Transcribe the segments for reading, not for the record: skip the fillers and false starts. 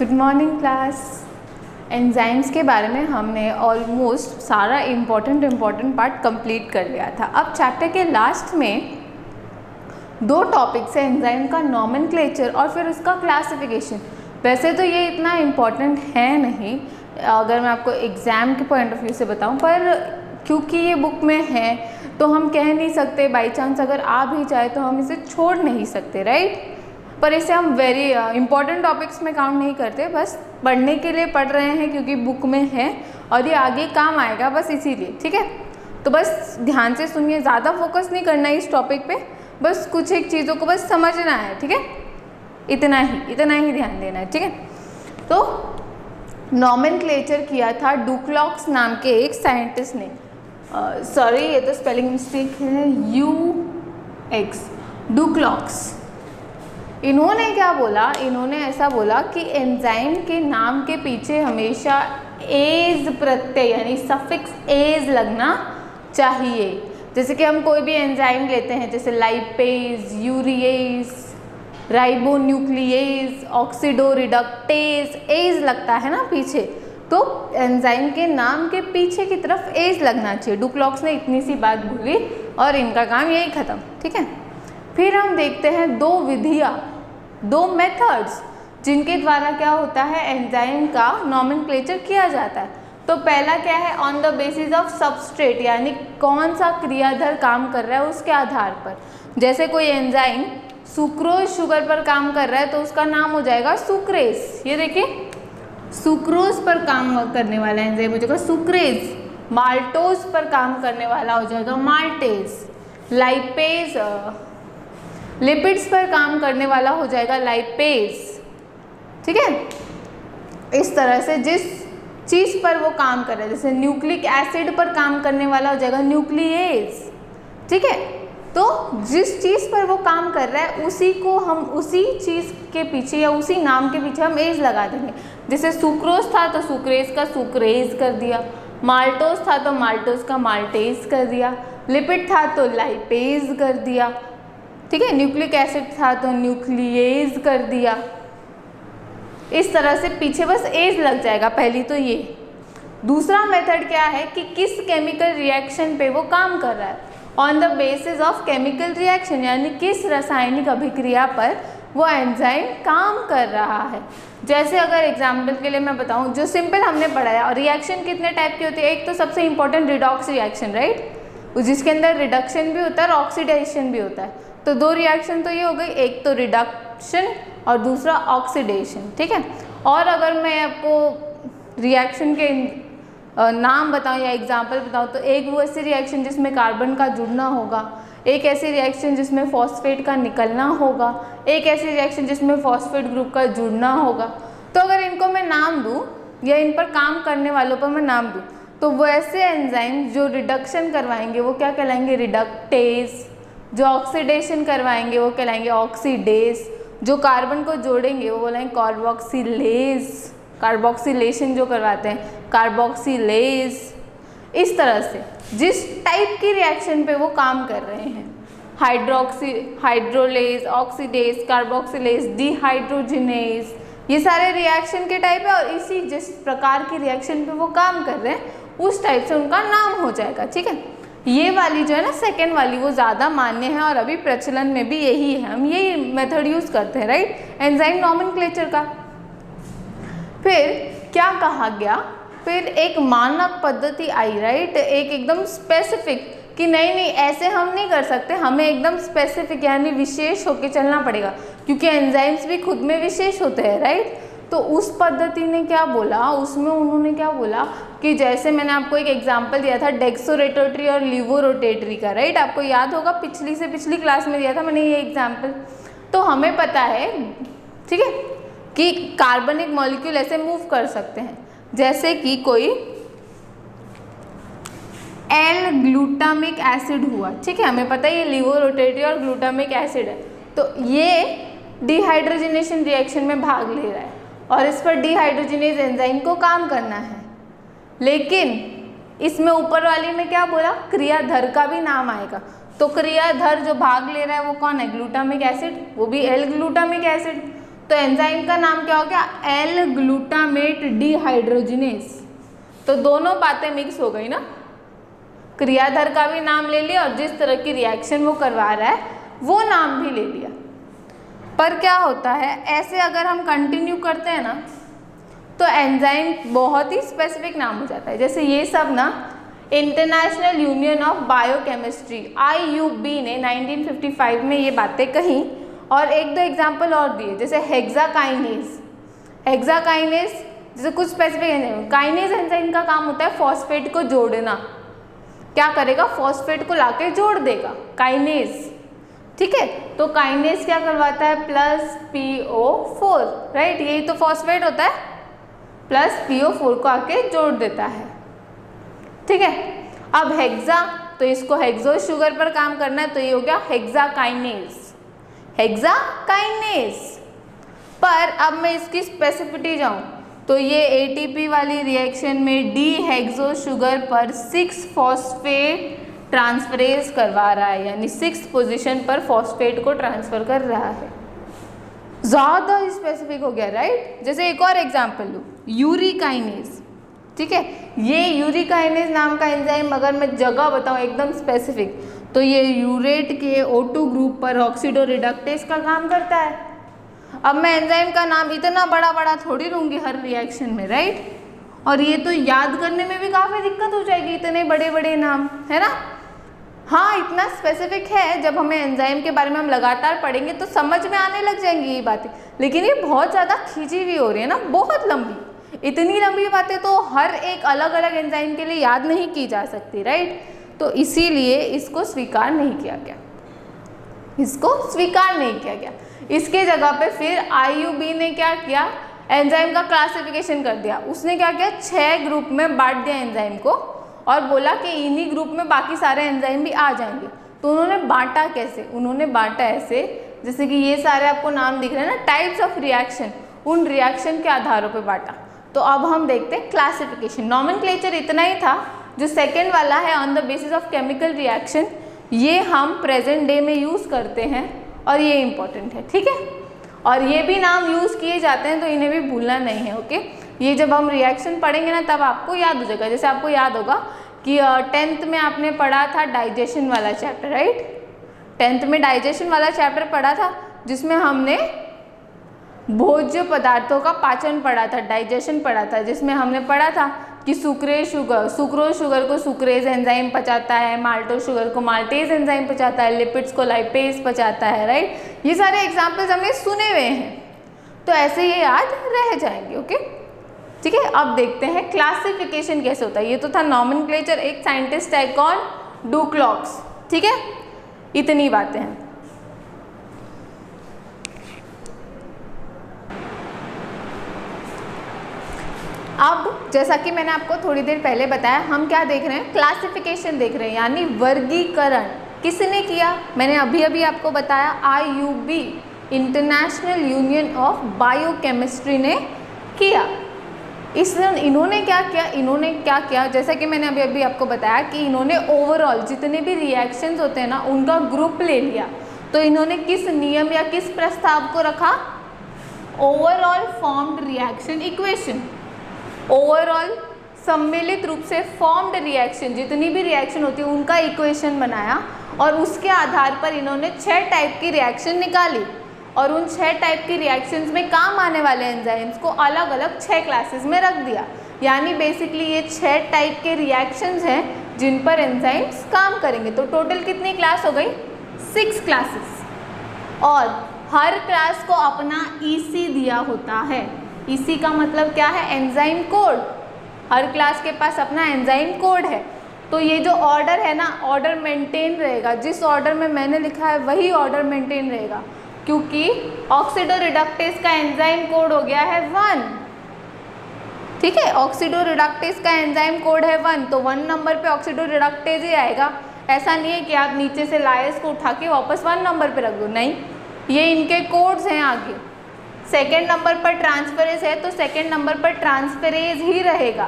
Good morning class. Enzymes के बारे में हमने ऑलमोस्ट सारा इम्पॉर्टेंट पार्ट कंप्लीट कर लिया था। अब चैप्टर के लास्ट में दो टॉपिक्स है, एंजाइम का नॉमेनक्लेचर और फिर उसका क्लासिफिकेशन। वैसे तो ये इतना इम्पॉर्टेंट है नहीं अगर मैं आपको एग्ज़ाम के पॉइंट ऑफ व्यू से बताऊं, पर क्योंकि ये बुक में है तो हम कह नहीं सकते, बाई चांस अगर आ भी जाए तो हम इसे छोड़ नहीं सकते, राइट। पर इसे हम वेरी इंपॉर्टेंट टॉपिक्स में काउंट नहीं करते, बस पढ़ने के लिए पढ़ रहे हैं क्योंकि बुक में है और ये आगे काम आएगा, बस इसीलिए, ठीक है। तो बस ध्यान से सुनिए, ज़्यादा फोकस नहीं करना है इस टॉपिक पे, बस कुछ एक चीज़ों को बस समझना है, ठीक है। इतना ही ध्यान देना है, ठीक है। तो नॉमेनक्लेचर किया था डुक्लॉक्स नाम के एक साइंटिस्ट ने। सॉरी ये तो स्पेलिंग मिस्टेक है, UX, डुक्लॉक्स। इन्होंने क्या बोला, इन्होंने ऐसा बोला कि एंजाइम के नाम के पीछे हमेशा एज प्रत्यय यानी सफिक्स एज लगना चाहिए। जैसे कि हम कोई भी एंजाइम लेते हैं, जैसे लाइपेज, यूरिएज, राइबोन्यूक्लिएज, ऑक्सीडोरिडक्टेज, एज लगता है ना पीछे, तो एंजाइम के नाम के पीछे की तरफ एज लगना चाहिए। डुक्लॉक्स ने इतनी सी बात बोली और इनका काम यही खत्म, ठीक है। फिर हम देखते हैं दो विधियाँ, दो मेथड्स जिनके द्वारा क्या होता है एंजाइम का नॉमेनक्लेचर किया जाता है। तो पहला क्या है, on the basis of substrate, यानी कौन सा क्रियाधार काम कर रहा है उसके आधार पर। जैसे कोई एंजाइम सुक्रोज शुगर पर काम कर रहा है तो उसका नाम हो जाएगा सुक्रेज। ये देखिए, सुक्रोज पर काम करने वाला एंजाइम हो जाएगा सुक्रेज, माल्टोज पर काम करने वाला हो जाएगा माल्टेज, लाइपेज लिपिड्स पर काम करने वाला हो जाएगा लाइपेज, ठीक है। इस तरह से जिस चीज़ पर वो काम कर रहा है, जैसे न्यूक्लिक एसिड पर काम करने वाला हो जाएगा न्यूक्लिएज, ठीक है। तो जिस चीज़ पर वो काम कर रहा है उसी को हम उसी चीज़ के पीछे या उसी नाम के पीछे हम एज लगा देंगे। जैसे सुक्रोज था तो सुक्रेज का सुक्रेज कर दिया, माल्टोज था तो माल्टोज का माल्टेज कर दिया, लिपिड था तो लाइपेज कर दिया, ठीक है। न्यूक्लिक एसिड था तो न्यूक्लिएज कर दिया। इस तरह से पीछे बस एज लग जाएगा। पहली तो ये। दूसरा मेथड क्या है कि किस केमिकल रिएक्शन पे वो काम कर रहा है, on the basis of chemical reaction, यानी किस रासायनिक अभिक्रिया पर वो एंजाइम काम कर रहा है। जैसे अगर एग्जाम्पल के लिए मैं बताऊं, जो सिंपल हमने पढ़ाया, और रिएक्शन कितने टाइप की होती है, एक तो सबसे इंपॉर्टेंट रिडॉक्स रिएक्शन, राइट, जिसके अंदर रिडक्शन भी होता है और ऑक्सीडेशन भी होता है। तो दो रिएक्शन तो ये हो गई, एक तो रिडक्शन और दूसरा ऑक्सीडेशन, ठीक है। और अगर मैं आपको रिएक्शन के नाम बताऊं या एग्जाम्पल बताऊं, तो एक वो ऐसी रिएक्शन जिसमें कार्बन का जुड़ना होगा, एक ऐसी रिएक्शन जिसमें फॉस्फेट का निकलना होगा, एक ऐसी रिएक्शन जिसमें फॉस्फेट ग्रुप का जुड़ना होगा। तो अगर इनको मैं नाम दूं या इन पर काम करने वालों पर मैं नाम दूं, तो वो ऐसे एंजाइम जो रिडक्शन करवाएंगे वो क्या कहलाएंगे, रिडक्टेज। जो ऑक्सीडेशन करवाएंगे वो कहलाएंगे ऑक्सीडेज। जो कार्बन को जोड़ेंगे वो बोलेंगे कार्बोक्सिलेज। कार्बोक्सिलेशन जो करवाते हैं कार्बोक्सिलेज। इस तरह से जिस टाइप की रिएक्शन पे वो काम कर रहे हैं, हाइड्रोलेज, ऑक्सीडेज, कार्बोक्सिलेज, डिहाइड्रोजिनेज, ये सारे रिएक्शन के टाइप है। और इसी जिस प्रकार की रिएक्शन पे वो काम कर रहे हैं उस टाइप से उनका नाम हो जाएगा, ठीक है। ये वाली जो है ना सेकेंड वाली, वो ज़्यादा मान्य है और अभी प्रचलन में भी यही है, हम यही मेथड यूज़ करते हैं, राइट, एंजाइम नॉमेनक्लेचर का। फिर क्या कहा गया, फिर एक मानक पद्धति आई, राइट, एक एकदम स्पेसिफिक, कि नहीं ऐसे हम नहीं कर सकते, हमें एकदम स्पेसिफिक यानी विशेष होके चलना पड़ेगा, क्योंकि एंजाइम्स भी खुद में विशेष होते हैं, राइट। तो उस पद्धति ने क्या बोला, उसमें उन्होंने क्या बोला कि जैसे मैंने आपको एक एग्जांपल दिया था डेक्सोरोटेटरी और लिवोरोटेटरी का, राइट, आपको याद होगा पिछली से पिछली क्लास में दिया था मैंने ये एग्जांपल। तो हमें पता है, ठीक है, कि कार्बनिक मॉलिक्यूल ऐसे मूव कर सकते हैं, जैसे कि कोई एल ग्लूटामिक एसिड हुआ, ठीक है, हमें पता है ये लिवोरोटेटरी और ग्लूटामिक एसिड है। तो ये डिहाइड्रोजिनेशन रिएक्शन में भाग ले रहा है और इस पर डिहाइड्रोजिनेज एंजाइम को काम करना है, लेकिन इसमें ऊपर वाली में क्या बोला, क्रियाधर का भी नाम आएगा। तो क्रियाधर जो भाग ले रहा है वो कौन है, ग्लूटामिक एसिड, वो भी एल ग्लूटामिक एसिड। तो एंजाइम का नाम क्या हो गया, एल ग्लूटामेट डिहाइड्रोजिनेस। तो दोनों बातें मिक्स हो गई ना, क्रियाधार का भी नाम ले लिया और जिस तरह की रिएक्शन वो करवा रहा है वो नाम भी ले लिया। पर क्या होता है, ऐसे अगर हम कंटिन्यू करते हैं ना तो एंजाइम बहुत ही स्पेसिफिक नाम हो जाता है। जैसे ये सब ना international union of biochemistry IUB ने 1955 में ये बातें कही और एक दो एग्जाम्पल और दिए, जैसे हेक्साकाइनेज। हेक्साकाइनेज जैसे कुछ स्पेसिफिक एंजाइम, काइनेज एंजाइम का काम होता है फॉस्फेट को जोड़ना। क्या करेगा, फॉस्फेट को लाके जोड़ देगा, काइनेज। ठीक है, तो काइनेज क्या करवाता है, प्लस PO4, राइट, यही तो फॉस्फेट होता है, प्लस PO4 को आके जोड़ देता है। ठीक है, अब हेक्सा, तो इसको हेक्सो शुगर पर काम करना है, तो ये हो गया हेक्साकाइनेज, हेक्साकाइनेज। पर अब मैं इसकी स्पेसिफिसिटी जाऊं तो ये ATP वाली रिएक्शन में डीहेक्सो शुगर पर 6 फॉस्फेट ट्रांसफरेज करवा रहा है, यानी 6 पोजीशन पर फॉस्फेट को ट्रांसफर कर रहा है। ज़्यादा स्पेसिफिक हो गया, राइट। जैसे एक और एग्जांपल लूँ, यूरिकाइनेज। ठीक है, ये यूरिकाइनेज नाम का एंजाइम अगर मैं जगह बताऊँ एकदम स्पेसिफिक, तो ये यूरेट के O2 ग्रुप पर ऑक्सीडो रिडक्टेज का काम करता है। अब मैं एंजाइम का नाम इतना बड़ा बड़ा थोड़ी लूँगी हर रिएक्शन में, राइट, और ये तो याद करने में भी काफ़ी दिक्कत हो जाएगी, इतने बड़े बड़े नाम, है ना। हाँ, इतना स्पेसिफिक है, जब हमें एंजाइम के बारे में हम लगातार पढ़ेंगे तो समझ में आने लग जाएंगी ये बातें, लेकिन ये बहुत ज़्यादा खींची हुई हो रही है ना, बहुत लंबी। इतनी लंबी बातें तो हर एक अलग अलग एंजाइम के लिए याद नहीं की जा सकती, राइट। तो इसीलिए इसको स्वीकार नहीं किया गया, इसको स्वीकार नहीं किया गया। इसके जगह पे फिर IUB ने क्या किया, एंजाइम का क्लासिफिकेशन कर दिया। उसने क्या किया, 6 ग्रुप में बांट दिया एंजाइम को और बोला कि इन्हीं ग्रुप में बाकी सारे एंजाइम भी आ जाएंगे। तो उन्होंने बांटा कैसे, उन्होंने बांटा ऐसे, जैसे कि ये सारे आपको नाम दिख रहे हैं ना, टाइप्स ऑफ रिएक्शन, उन रिएक्शन के आधारों पे बांटा। तो अब हम देखते हैं क्लासिफिकेशन। नॉमेनक्लेचर इतना ही था, जो सेकेंड वाला है on the basis of chemical reaction, ये हम प्रेजेंट डे में यूज़ करते हैं और ये इम्पॉर्टेंट है। ठीक है, और ये भी नाम यूज़ किए जाते हैं तो इन्हें भी भूलना नहीं है। ओके, ये जब हम रिएक्शन पढ़ेंगे ना तब आपको याद हो जाएगा। जैसे आपको याद होगा कि 10th में आपने पढ़ा था डाइजेशन वाला चैप्टर, राइट। 10th में डाइजेशन वाला चैप्टर पढ़ा था, जिसमें हमने भोज्य पदार्थों का पाचन पढ़ा था, डाइजेशन पढ़ा था, जिसमें हमने पढ़ा था कि सुक्रोज शुगर को सुक्रेज एंजाइम पचाता है, माल्टोज शुगर को माल्टेज एंजाइम पचाता है, लिपिड्स को लाइपेज पचाता है, राइट। ये सारे एग्जाम्पल्स हमने सुने हुए हैं, तो ऐसे ये याद रह जाएंगे। ओके, ठीक है। अब देखते हैं क्लासिफिकेशन कैसे होता है। ये तो था नॉमेनक्लेचर, एक साइंटिस्ट है कौन, डुक्लॉक्स। ठीक है, इतनी बातें हैं। अब जैसा कि मैंने आपको थोड़ी देर पहले बताया, हम क्या देख रहे हैं, क्लासिफिकेशन देख रहे हैं, यानी वर्गीकरण किसने किया। मैंने अभी अभी आपको बताया IUB, international union of biochemistry ने किया। इन्होंने क्या किया, जैसा कि मैंने अभी अभी आपको बताया कि इन्होंने ओवरऑल जितने भी रिएक्शंस होते हैं ना, उनका ग्रुप ले लिया। तो इन्होंने किस नियम या किस प्रस्ताव को रखा, overall formed reaction equation. Overall सम्मिलित रूप से फॉर्म्ड रिएक्शन, जितनी भी रिएक्शन होती है उनका इक्वेशन बनाया और उसके आधार पर इन्होंने 6 टाइप की रिएक्शन निकाली और उन 6 टाइप की रिएक्शंस में काम आने वाले एंजाइम्स को अलग अलग 6 क्लासेस में रख दिया। यानी बेसिकली ये 6 टाइप के रिएक्शंस हैं जिन पर एंजाइम्स काम करेंगे। तो टोटल कितनी क्लास हो गई, 6 क्लासेस, और हर क्लास को अपना EC दिया होता है। EC का मतलब क्या है, एंजाइम कोड। हर क्लास के पास अपना एंजाइम कोड है। तो ये जो ऑर्डर है ना, ऑर्डर मेंटेन रहेगा, जिस ऑर्डर में मैंने लिखा है वही ऑर्डर मेंटेन रहेगा, क्योंकि ऑक्सीडो रिडक्टेज का एंजाइम कोड हो गया है 1। ठीक है, ऑक्सीडो रिडक्टेज का एंजाइम कोड है 1, तो 1 नंबर पे ऑक्सीडो रिडक्टेज ही आएगा। ऐसा नहीं है कि आप नीचे से लायस को उठा के वापस 1 नंबर पे रख दो, नहीं, ये इनके कोड्स हैं आगे। सेकेंड नंबर पर ट्रांसफरेज है तो सेकेंड नंबर पर ट्रांसफरेज ही रहेगा।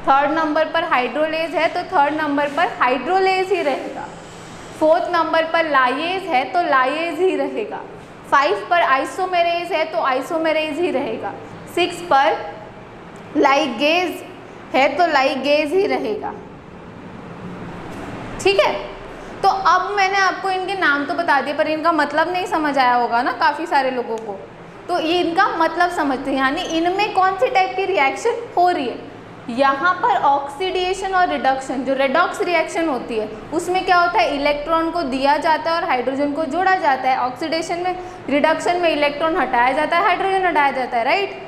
थर्ड नंबर पर हाइड्रोलेज है तो थर्ड नंबर पर हाइड्रोलेज ही रहेगा। फोर्थ नंबर पर लाइएज है तो लाइएज ही रहेगा। 5 पर आइसोमेरेज है तो आइसोमेरेज ही रहेगा, 6 पर लाइगेज है तो लाइगेज ही रहेगा। ठीक है, तो अब मैंने आपको इनके नाम तो बता दिए पर इनका मतलब नहीं समझ आया होगा ना काफ़ी सारे लोगों को, तो ये इनका मतलब समझते हैं, यानी इनमें कौन सी टाइप की रिएक्शन हो रही है। यहाँ पर ऑक्सीडेशन और रिडक्शन, जो रेडॉक्स रिएक्शन होती है उसमें क्या होता है, इलेक्ट्रॉन को दिया जाता है और हाइड्रोजन को जोड़ा जाता है। ऑक्सीडेशन में, रिडक्शन में इलेक्ट्रॉन हटाया जाता है, हाइड्रोजन हटाया जाता है, राइट।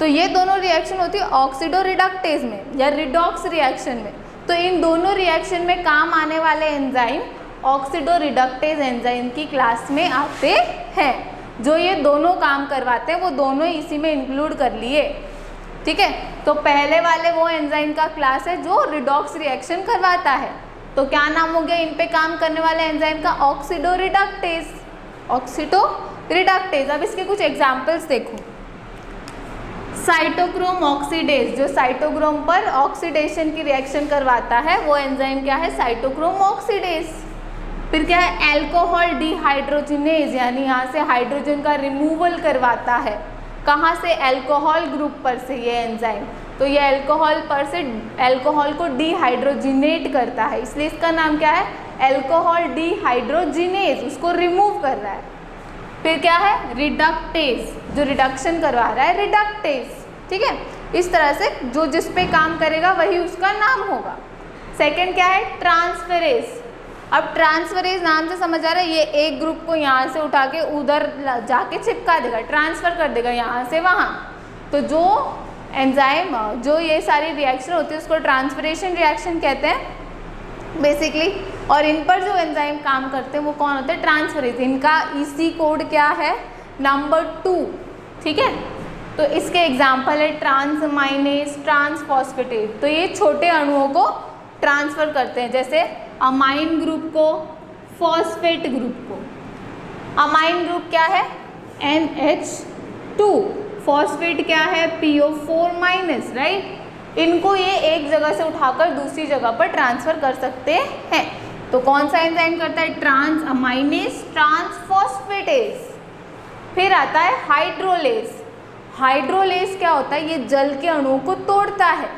तो ये दोनों रिएक्शन होती है ऑक्सीडो रिडक्टेज में या रिडॉक्स रिएक्शन में। तो इन दोनों रिएक्शन में काम आने वाले एंजाइम ऑक्सीडो रिडक्टेज एंजाइम की क्लास में आते हैं। जो ये दोनों काम करवाते हैं वो दोनों इसी में इंक्लूड कर लिए। ठीक है, तो पहले वाले वो एंजाइम का क्लास है जो रिडॉक्स रिएक्शन करवाता है, तो क्या नाम हो गया इन पे काम करने वाले एंजाइम का, ऑक्सीडो रिडक्टेज, ऑक्सीडो रिडक्टेज। अब इसके कुछ एग्जांपल्स देखो। साइटोक्रोम ऑक्सीडेज, जो साइटोक्रोम पर ऑक्सीडेशन की रिएक्शन करवाता है वो एंजाइम क्या है, साइटोक्रोम ऑक्सीडेज। फिर क्या है, अल्कोहल डिहाइड्रोजिनेज, यानी यहाँ से हाइड्रोजन का रिमूवल करवाता है। कहाँ से, अल्कोहल ग्रुप पर से ये एंजाइम, तो ये अल्कोहल पर से अल्कोहल को डिहाइड्रोजिनेट करता है, इसलिए इसका नाम क्या है, अल्कोहल डिहाइड्रोजिनेज, उसको रिमूव कर रहा है। फिर क्या है, रिडक्टेज, जो रिडक्शन करवा रहा है, रिडक्टेज। ठीक है, इस तरह से जो जिस पे काम करेगा वही उसका नाम होगा। सेकंड क्या है, ट्रांसफेरेज। अब ट्रांसफरेज नाम से समझ आ रहा है, ये एक ग्रुप को यहाँ से उठा के उधर जाके चिपका देगा, ट्रांसफ़र कर देगा यहाँ से वहाँ। तो जो एंजाइम, जो ये सारी रिएक्शन होती है उसको ट्रांसफरेशन रिएक्शन कहते हैं बेसिकली। और इन पर जो एंजाइम काम करते हैं वो कौन होते हैं, ट्रांसफरेज। इनका EC कोड क्या है, नंबर 2। ठीक है, तो इसके एग्जाम्पल है ट्रांसअमाइनेज, ट्रांसफॉस्फेटेज। तो ये छोटे अणुओं को ट्रांसफ़र करते हैं, जैसे अमाइन ग्रुप को, फॉस्फेट ग्रुप को। अमाइन ग्रुप क्या है, NH2, फॉस्फेट क्या है, PO4-, राइट। इनको ये एक जगह से उठाकर दूसरी जगह पर ट्रांसफ़र कर सकते हैं। तो कौन सा एंजाइम करता है, ट्रांसअमाइनेज, ट्रांसफॉस्फेटेज। फिर आता है हाइड्रोलेज। हाइड्रोलेज क्या होता है, ये जल के अणुओं को तोड़ता है,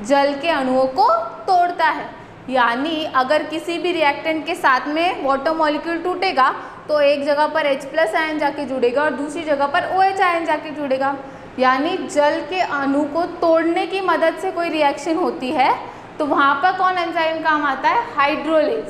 जल के अणुओं को तोड़ता है। यानी अगर किसी भी रिएक्टेंट के साथ में वाटर मॉलिक्यूल टूटेगा तो एक जगह पर H+ आयन जाके जुड़ेगा और दूसरी जगह पर OH आयन जाके जुड़ेगा। यानी जल के अणु को तोड़ने की मदद से कोई रिएक्शन होती है तो वहाँ पर कौन एंजाइम काम आता है, हाइड्रोलेज।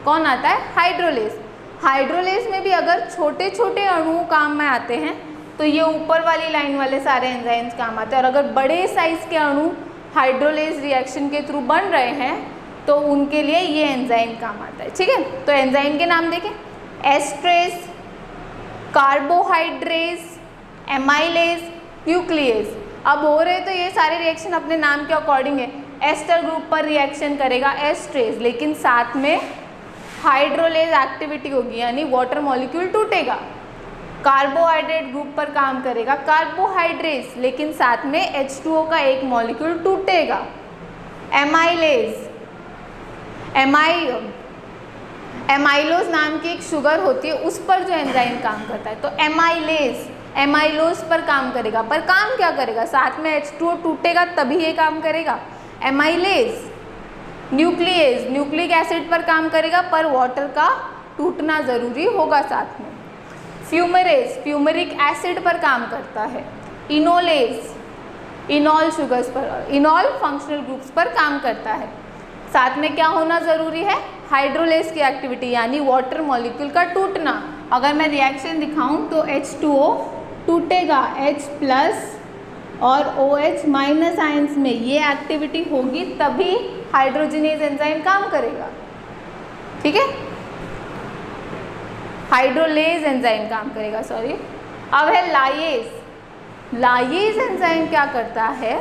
कौन आता है, हाइड्रोलेज। हाइड्रोलेज में भी अगर छोटे छोटे अणु काम में आते हैं तो ये ऊपर वाली लाइन वाले सारे एंजाइम्स काम आते हैं। और अगर बड़े साइज के अणु हाइड्रोलेज रिएक्शन के थ्रू बन रहे हैं तो उनके लिए ये एंजाइम काम आता है। ठीक है, तो एंजाइम के नाम देखें, एस्ट्रेज, कार्बोहाइड्रेज, एमाइलेज, न्यूक्लियस। अब हो रहे तो ये सारे रिएक्शन अपने नाम के अकॉर्डिंग है। एस्टर ग्रुप पर रिएक्शन करेगा एस्ट्रेज, लेकिन साथ में हाइड्रोलेज एक्टिविटी होगी, यानी वाटर मॉलिक्यूल टूटेगा। कार्बोहाइड्रेट ग्रुप पर काम करेगा कार्बोहाइड्रेज, लेकिन साथ में H2O का एक मॉलिक्यूल टूटेगा। एमाइलेज, एमाइलोज नाम की एक शुगर होती है उस पर जो एंजाइम काम करता है, तो एमाइलेज एमाइलोज पर काम करेगा। पर काम क्या करेगा, साथ में H2O टूटेगा तभी ये काम करेगा। एमाइलेज, न्यूक्लियस, न्यूक्लिक एसिड पर काम करेगा पर वाटर का टूटना ज़रूरी होगा साथ में। फ्यूमरेज, फ्यूमरिक एसिड पर काम करता है। इनोलेज, इनॉल शुगर्स पर, इनॉल फंक्शनल ग्रुप्स पर काम करता है। साथ में क्या होना ज़रूरी है, हाइड्रोलेज की एक्टिविटी, यानी वाटर मॉलिक्यूल का टूटना। अगर मैं रिएक्शन दिखाऊं तो H2O टूटेगा H+ और OH- आयंस में, ये एक्टिविटी होगी तभी हाइड्रोजिनेज एंजाइम काम करेगा। ठीक है, हाइड्रोलेज एंजाइम काम करेगा, सॉरी। अब है लाइएज। लाइएज एंजाइम क्या करता है,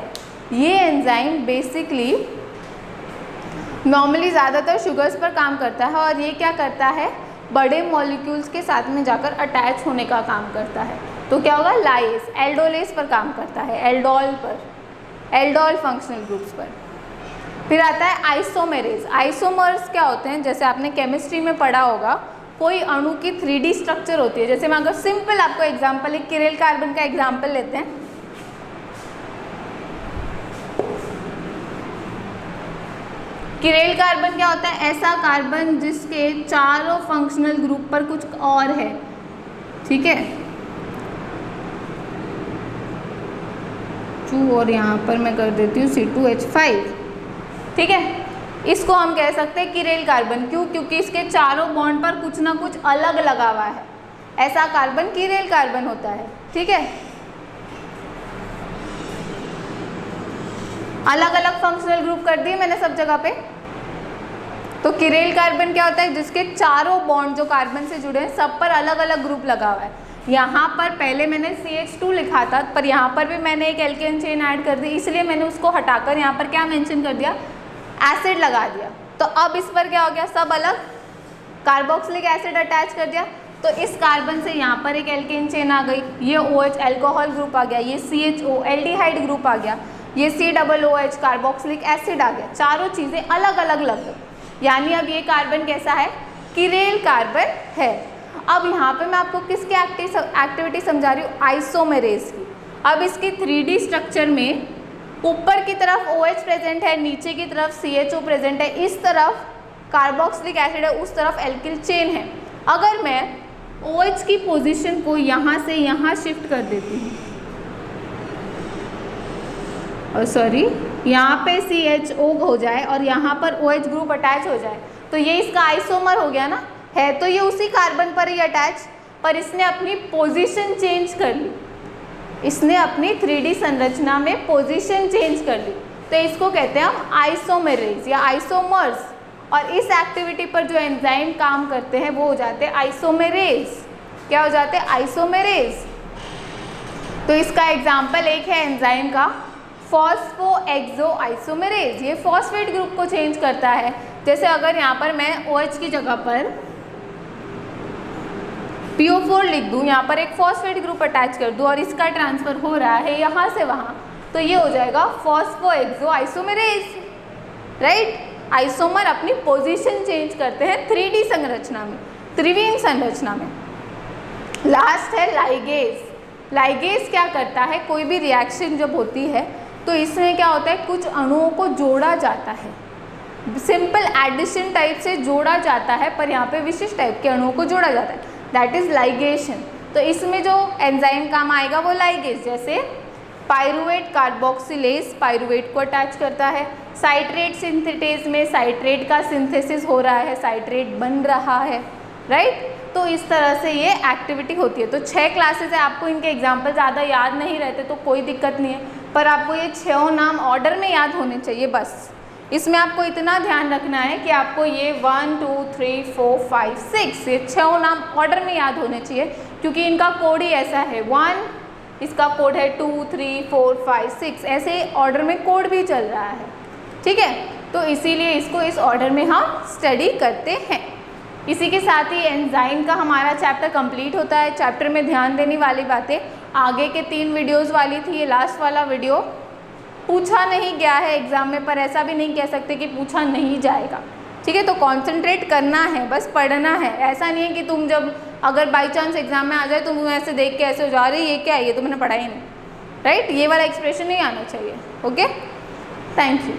ये एंजाइम बेसिकली नॉर्मली ज़्यादातर शुगर्स पर काम करता है और ये क्या करता है, बड़े मॉलिक्यूल्स के साथ में जाकर अटैच होने का काम करता है। तो क्या होगा, लाइएज। एल्डोलेज पर काम करता है, एल्डोल पर, एल्डोल फंक्शनल ग्रुप्स पर। फिर आता है आइसोमेरेज। आइसोमर्स क्या होते हैं, जैसे आपने केमिस्ट्री में पढ़ा होगा कोई अणु की 3D स्ट्रक्चर होती है। जैसे मैं अगर सिंपल आपको एग्जांपल, एक किरेल कार्बन का एग्जांपल लेते हैं। किरेल कार्बन क्या होता है? ऐसा कार्बन जिसके चारों फंक्शनल ग्रुप पर कुछ और है, ठीक है। और यहाँ पर मैं कर देती हूँ C2H5, ठीक है। इसको हम कह सकते हैं किरेल कार्बन। क्यों? क्योंकि इसके चारों बॉन्ड पर कुछ ना कुछ अलग लगा हुआ है। ऐसा कार्बन किरेल कार्बन होता है, ठीक है। अलग अलग फंक्शनल ग्रुप कर दिए मैंने सब जगह पे। तो किरेल कार्बन क्या होता है? जिसके चारों बॉन्ड जो कार्बन से जुड़े हैं सब पर अलग अलग ग्रुप लगा हुआ है। यहाँ पर पहले मैंने CH2 लिखा था, पर यहाँ पर भी मैंने एक एल्केन चेन ऐड कर दी, इसलिए मैंने उसको हटाकर यहाँ पर क्या मेंशन कर दिया? एसिड लगा दिया। तो अब इस पर क्या हो गया? सब अलग कार्बोक्सिलिक एसिड अटैच कर दिया। तो इस कार्बन से यहाँ पर एक एल्केन चेन आ गई, ये OH एल्कोहल ग्रुप आ गया, ये CHO एल्डिहाइड ग्रुप आ गया, ये COOH कार्बोक्सिलिक एसिड आ गया। चारों चीज़ें अलग अलग लग गई, यानी अब ये कार्बन कैसा है? किरेल कार्बन है। अब यहाँ पे मैं आपको किसकी एक्टिविटी समझा रही हूँ? आइसोमेरेज की। अब इसकी 3D स्ट्रक्चर में ऊपर की तरफ OH प्रेजेंट है, नीचे की तरफ CHO प्रेजेंट है, इस तरफ कार्बोक्सिलिक एसिड है, उस तरफ एल्किल चेन है। अगर मैं OH की पोजीशन को यहाँ से यहाँ शिफ्ट कर देती हूँ, और सॉरी यहाँ पे CHO हो जाए और यहाँ पर OH ग्रुप अटैच हो जाए, तो ये इसका आइसोमर हो गया ना, है तो ये उसी कार्बन पर ही अटैच, पर इसने अपनी पोजीशन चेंज कर ली, इसने अपनी 3D संरचना में पोजीशन चेंज कर ली। तो इसको कहते हैं हम आइसोमेरेज या आइसोमर्स। और इस एक्टिविटी पर जो एंजाइम काम करते हैं वो हो जाते हैं आइसोमेरेज। क्या हो जाते हैं? आइसोमेरेज। तो इसका एग्जाम्पल एक है एंजाइम का फॉस्फोएक्सो आइसोमेरेज। ये फॉस्फेट ग्रुप को चेंज करता है। जैसे अगर यहाँ पर मैं OH की जगह पर PO4 लिख दूँ, यहाँ पर एक फॉस्फेट ग्रुप अटैच कर दूँ और इसका ट्रांसफर हो रहा है यहाँ से वहाँ, तो ये हो जाएगा फॉस्फोएक्सो आइसोमेरेज, राइट। आइसोमर अपनी पोजीशन चेंज करते हैं 3D संरचना में, त्रिविम संरचना में। लास्ट है लाइगेज। लाइगेज क्या करता है? कोई भी रिएक्शन जब होती है तो इसमें क्या होता है? कुछ अणुओं को जोड़ा जाता है, सिंपल एडिशन टाइप से जोड़ा जाता है, पर यहाँ पे विशिष्ट टाइप के अणुओं को जोड़ा जाता है, दैट इज लाइगेशन। तो इसमें जो एंजाइम काम आएगा वो लाइगेज। जैसे पायरुवेट कार्बोक्सिलेज पायरुवेट को अटैच करता है, साइट्रेट सिंथेटेज में साइट्रेट का सिंथेसिस हो रहा है, साइट्रेट बन रहा है, राइट। तो इस तरह से ये एक्टिविटी होती है। तो 6 क्लासेस है, आपको इनके एग्जाम्पल ज़्यादा याद नहीं रहते तो कोई दिक्कत नहीं है, पर आपको ये 6 नाम ऑर्डर में याद होने चाहिए बस। इसमें आपको इतना ध्यान रखना है कि आपको ये 1 2 3 4 5 6 ये 6 नाम ऑर्डर में याद होने चाहिए, क्योंकि इनका कोड ही ऐसा है। 1 इसका कोड है, 2 3 4 5 6 ऐसे ऑर्डर में कोड भी चल रहा है, ठीक है। तो इसीलिए इसको इस ऑर्डर में हम स्टडी करते हैं। इसी के साथ ही एंजाइम का हमारा चैप्टर कंप्लीट होता है। चैप्टर में ध्यान देने वाली बातें आगे के 3 वीडियोज़ वाली थी, ये लास्ट वाला वीडियो पूछा नहीं गया है एग्ज़ाम में, पर ऐसा भी नहीं कह सकते कि पूछा नहीं जाएगा, ठीक है। तो कंसंट्रेट करना है, बस पढ़ना है। ऐसा नहीं है कि तुम जब अगर बाई चांस एग्जाम में आ जाए तो तुम ऐसे देख के ऐसे हो जा रही ये क्या है, ये तो मैंने पढ़ा ही नहीं, राइट। ये वाला एक्सप्रेशन नहीं आना चाहिए। Okay, thank you.